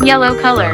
Yellow color.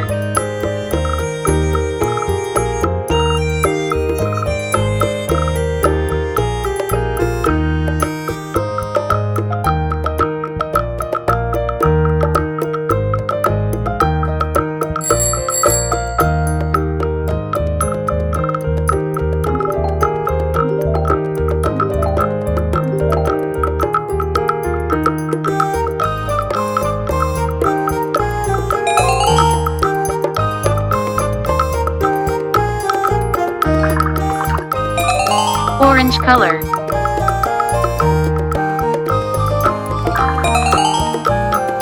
Orange color.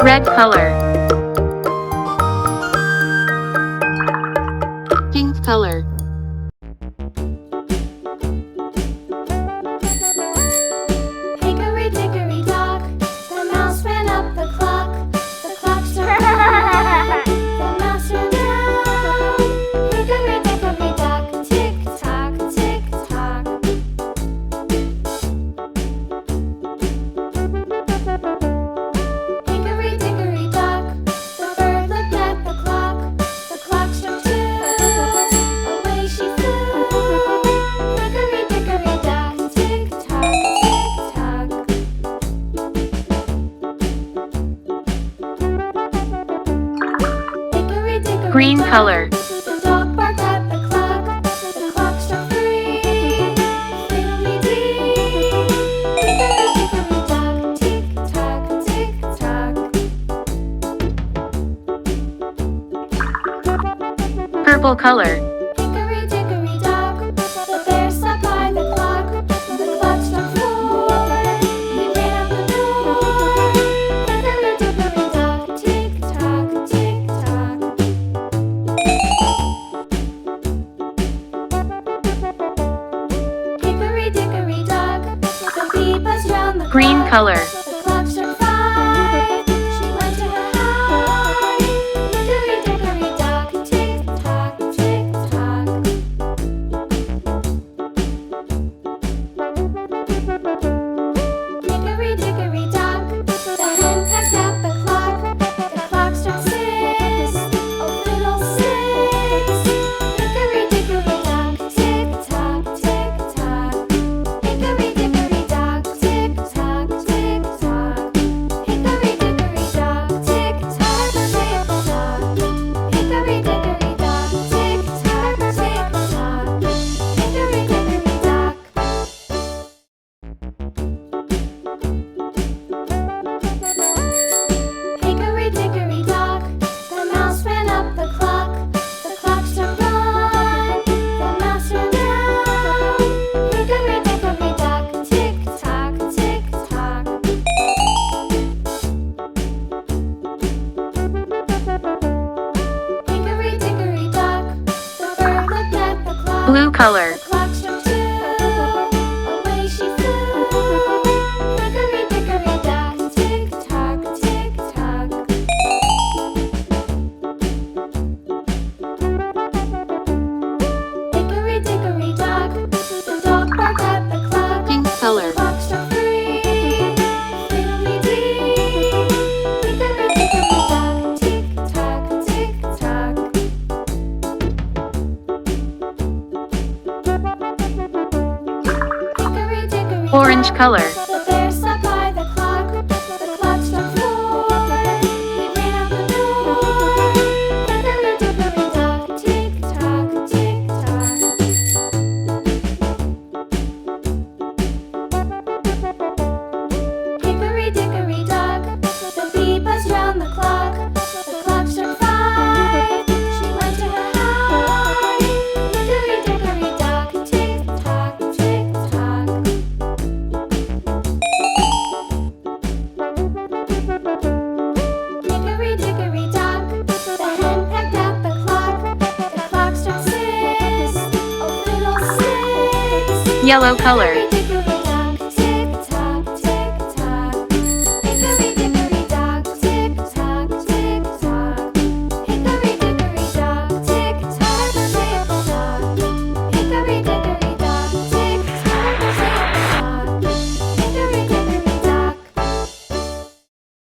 Red color. Pink color. Hickory dickory dock, the mouse ran up the clock. The clock struck nine. The mouse ran down. Hickory dickory dock, tick tock, tick tock. Hickory dickory dock, the bird looked at the clock. The clock struck two. Away she flew. Hickory dickory dock, tick tock, tick tock. Hickory dickory Green dock, color. the dog barked at the clock. The clock struck three. Fiddly-dee. Hickory dickory dock, tick tock, tick tock. Purple color. Hickory dickory dock, the bear sat by the clock. The clock struck four. He ran out the door. Hickory dickory dock, tick tock, tick tock. Hickory dickory dock, the bee buzzed round the Green clock. color. The clock struck five. She went to her hive. Hickory dickory dock, tick tock, tick tock. Hickory dickory dock, the hen pecked at the clock. The clock struck six. Oh, fiddle-sticks. Hickory dickory dock, tick tock, tick tock. Hickory dickory dock, tick tock, tick tock. Hickory dickory dock, tick tock, tick tock. Hickory dickory dock, tick tock, tick tock. Hickory dickory dock. Hickory dickory dock, the mouse ran up the clock. The clock struck one. The mouse ran down. Hickory dickory dock, tick tock, tick tock. Hickory dickory dock, the bird looked at the clock. Blue color. The clock struck two. Away she flew. Hickory dickory dock, tick tock, tick tock. Hickory dickory dock, the dog barked at the clock. Pink color. The clock struck three. Fiddly-dee. Hickory dickory dock, tick tock, tick tock. Hickory dickory Orange dock, color. the bear sat by the clock. The clock struck four. He ran out the door. Hickory dickory dock, tick tock, tick tock. Hickory dickory dock, the bee buzzed round the clock. The clock struck five. She went to her hive. Hickory dickory dock, tick tock, tick tock. Hickory dickory dock, the hen pecked at the clock. The clock struck six. Oh, fiddle-sticks. Yellow color. Hickory